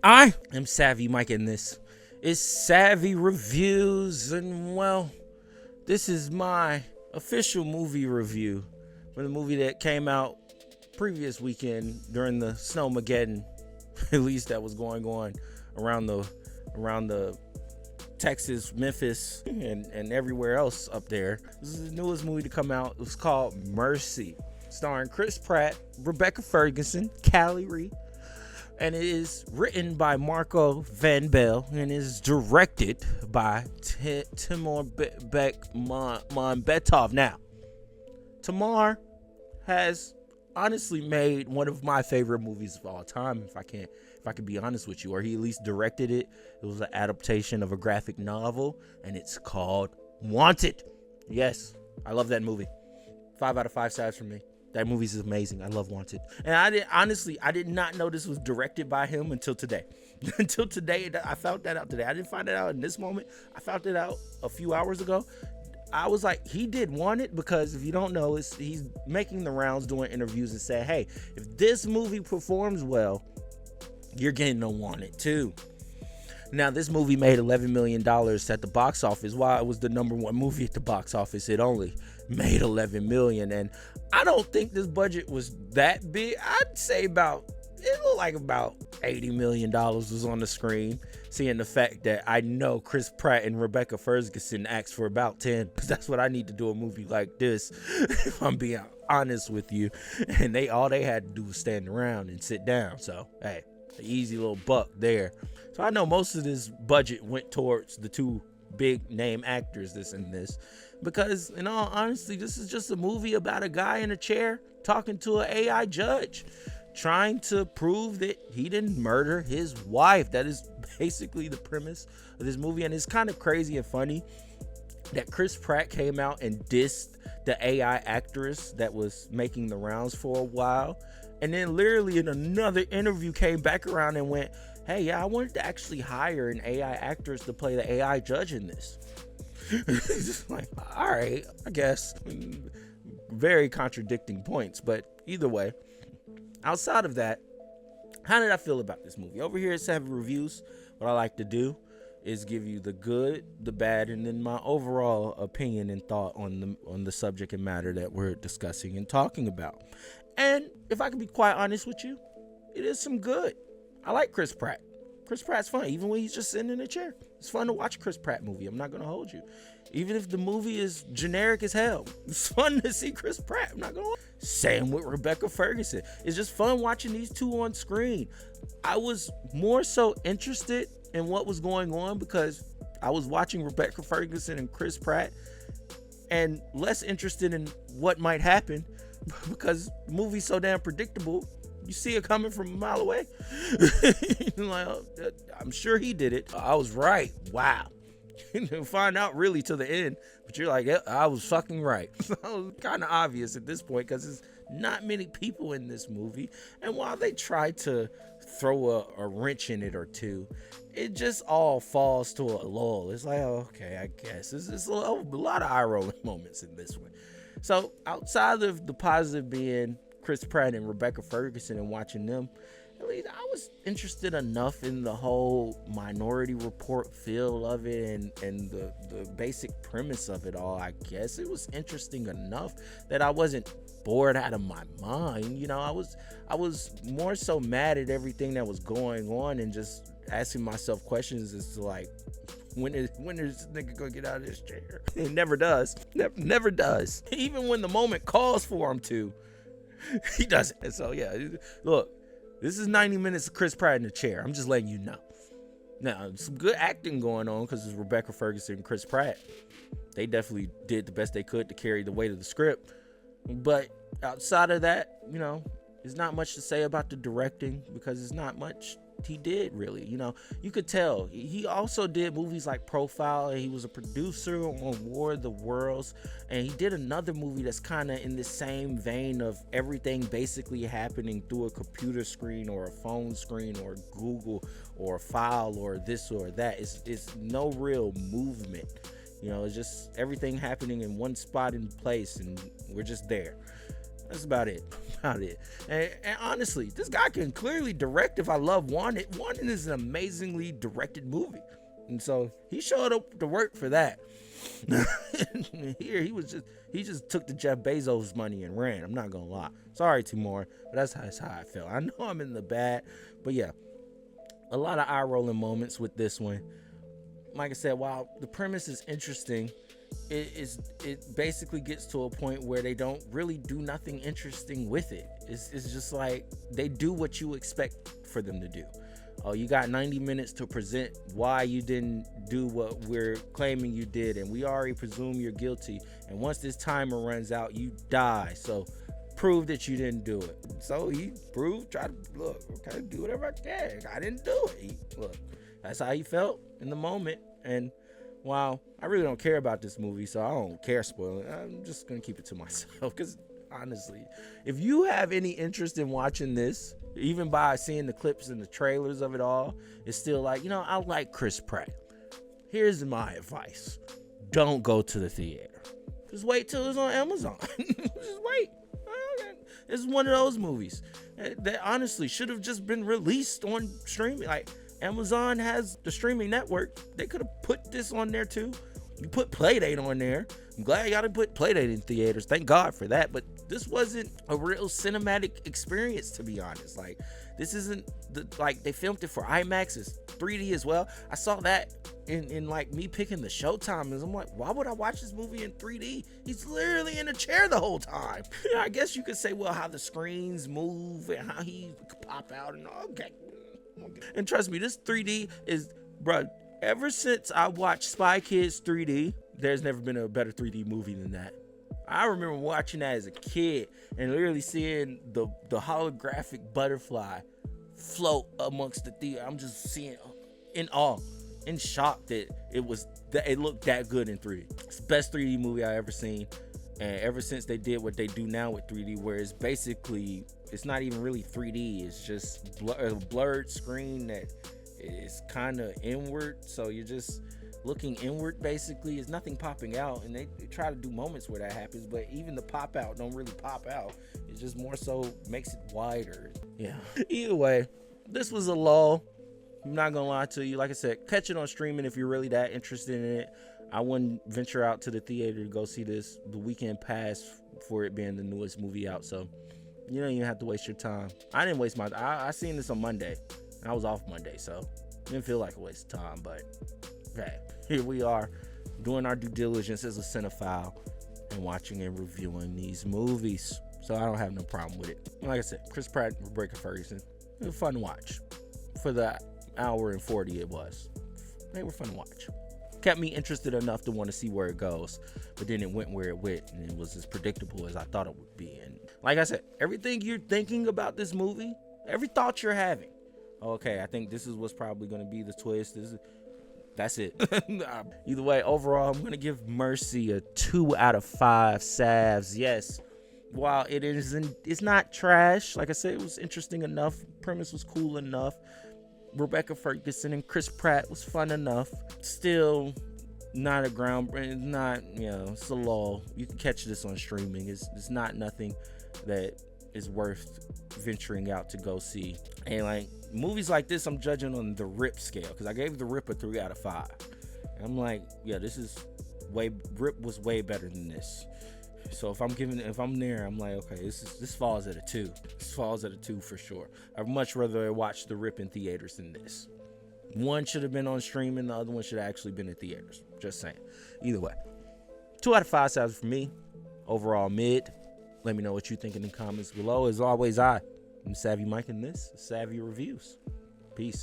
I am Savvy Mike, and this is Savvy Reviews. And well, this is my official movie review for the movie that came out previous weekend during the Snowmageddon release that was going on around the Texas, Memphis, and everywhere else up there. This is the newest movie to come out. It was called Mercy, starring Chris Pratt, Rebecca Ferguson, Callie Ree. And it is written by Marco Van Bell and is directed by Timur Bekmambetov. Now, Timur has honestly made one of my favorite movies of all time, if I can be honest with you, or he at least directed it. It was an adaptation of a graphic novel, and it's called Wanted. Yes, I love that movie. 5 out of 5 stars from me. That movie's amazing. I love Wanted. And I did not know this was directed by him until today. Until today, I found that out today. I didn't find it out in this moment. I found it out a few hours ago. I was like, he did Wanted because if you don't know, he's making the rounds, doing interviews and saying, hey, if this movie performs well, you're getting a Wanted too. Now, this movie made $11 million at the box office. While it was the number one movie at the box office, it only made $11 million. And I don't think this budget was that big. I'd say it looked like about $80 million was on the screen. Seeing the fact that I know Chris Pratt and Rebecca Ferguson asked for about 10, because that's what I need to do a movie like this, if I'm being honest with you. And all they had to do was stand around and sit down. So, hey, an easy little buck there. So I know most of this budget went towards the two big name actors this, because in all honesty, this is just a movie about a guy in a chair talking to an AI judge, trying to prove that he didn't murder his wife. That is basically the premise of this movie. And it's kind of crazy and funny that Chris Pratt came out and dissed the AI actress that was making the rounds for a while, and then literally in another interview came back around and went, hey, yeah, I wanted to actually hire an AI actress to play the AI judge in this. It's just like, all right, I guess. Very contradicting points, but either way, outside of that, how did I feel about this movie? Over here at Savvy Reviews, what I like to do is give you the good, the bad, and then my overall opinion and thought on the subject and matter that we're discussing and talking about. And if I can be quite honest with you, it is some good. I like Chris Pratt. Chris Pratt's fun, even when he's just sitting in a chair. It's fun to watch a Chris Pratt movie. I'm not going to hold you. Even if the movie is generic as hell, it's fun to see Chris Pratt. I'm not going to. Same with Rebecca Ferguson. It's just fun watching these two on screen. I was more so interested in what was going on because I was watching Rebecca Ferguson and Chris Pratt, and less interested in what might happen because the movie's so damn predictable. You see it coming from a mile away. Like, I'm sure he did it. I was right. Wow. You find out really to the end, but you're like, yeah, I was fucking right. So it was kind of obvious at this point because there's not many people in this movie. And while they try to throw a wrench in it or two, it just all falls to a lull. It's like, oh, okay, I guess. It's a lot of eye-rolling moments in this one. So outside of the positive being Chris Pratt and Rebecca Ferguson and watching them, at least I was interested enough in the whole Minority Report feel of it and the basic premise of it all. I guess it was interesting enough that I wasn't bored out of my mind. You know, I was more so mad at everything that was going on and just asking myself questions as to like, when is this nigga gonna get out of this chair? It never does. Never does. Even when the moment calls for him to, he doesn't. And so yeah, look, this is 90 minutes of Chris Pratt in the chair. I'm just letting you know. Now, some good acting going on because it's Rebecca Ferguson and Chris Pratt. They definitely did the best they could to carry the weight of the script. But outside of that, you know, there's not much to say about the directing because it's not much he did really. You know, you could tell he also did movies like Profile, and he was a producer on War of the Worlds, and he did another movie that's kind of in the same vein of everything basically happening through a computer screen or a phone screen or Google or a file or this or that. It's no real movement, you know. It's just everything happening in one spot in place and we're just there. That's about it. About it. And honestly, this guy can clearly direct. If I love Wanted, Wanted is an amazingly directed movie, and so he showed up to work for that. Here he just took the Jeff Bezos money and ran. I'm not gonna lie. Sorry, Timur, but that's how I felt. I know I'm in the bad, but yeah, a lot of eye rolling moments with this one. Like I said, while the premise is interesting, it basically gets to a point where they don't really do nothing interesting with it. It's just like they do what you expect for them to do. Oh, you got 90 minutes to present why you didn't do what we're claiming you did, and we already presume you're guilty. And once this timer runs out, you die. So prove that you didn't do it. So he proved, try to look, okay, do whatever I can. I didn't do it. Look, that's how he felt in the moment. And while I really don't care about this movie, so I don't care spoiling, I'm just gonna keep it to myself. Because honestly, if you have any interest in watching this, even by seeing the clips and the trailers of it all, it's still like, I like Chris Pratt. Here's my advice. Don't go to the theater. Just wait till it's on Amazon. Just wait. This is one of those movies that honestly should have just been released on streaming. Like, Amazon has the streaming network. They could have put this on there too. You put Playdate on there. I'm glad y'all didn't put Playdate in theaters. Thank God for that. But this wasn't a real cinematic experience, to be honest. Like, this isn't like they filmed it for IMAX. It's 3D as well. I saw that in like me picking the showtime, and I'm like, why would I watch this movie in 3D? He's literally in a chair the whole time. I guess you could say, well, how the screens move and how he could pop out and all. Okay. And trust me, this 3D is, bruh, ever since I watched Spy Kids 3D, there's never been a better 3D movie than that. I remember watching that as a kid and literally seeing the holographic butterfly float amongst the theater. I'm just seeing in awe, in shock that it looked that good in 3D. It's the best 3D movie I ever seen. And ever since they did what they do now with 3D, where it's basically, it's not even really 3D, it's just a blurred screen that is kind of inward, so you're just looking inward basically. There's nothing popping out, and they try to do moments where that happens, but even the pop out don't really pop out. It just more so makes it wider. Yeah. Either way, this was a lull. I'm not gonna lie to you. Like I said, catch it on streaming if you're really that interested in it. I wouldn't venture out to the theater to go see this. The weekend passed for it being the newest movie out, so you don't even have to waste your time. I didn't waste my I seen this on Monday. I was off Monday, so it didn't feel like a waste of time, but hey, here we are doing our due diligence as a cinephile and watching and reviewing these movies. So I don't have no problem with it. Like I said, Chris Pratt and Rebecca Ferguson, it was fun to watch. For the hour and 40 it was. They were fun to watch. Kept me interested enough to want to see where it goes, but then it went where it went, and it was as predictable as I thought it would be. And like I said, everything you're thinking about this movie, every thought you're having, okay, I think this is what's probably going to be the twist. That's it. Either way, overall, I'm going to give Mercy a 2 out of 5 salves. Yes, while it's not trash. Like I said, it was interesting enough. Premise was cool enough. Rebecca Ferguson and Chris Pratt was fun enough. Still not a groundbreaking. Not, it's a lull. You can catch this on streaming. It's not nothing that is worth venturing out to go see. And like movies like this, I'm judging on the Rip scale, because I gave the Rip a 3 out of 5. And I'm like, yeah, Rip was way better than this. So if I'm there, I'm like, okay, this falls at a 2. This falls at a 2 for sure. I'd much rather watch the Rip in theaters than this. One should have been on streaming, the other one should have actually been in theaters. Just saying. Either way, 2 out of 5 salves for me. Overall mid. Let me know what you think in the comments below. As always, I'm Savvy Mike, and this is Savvy Reviews. Peace.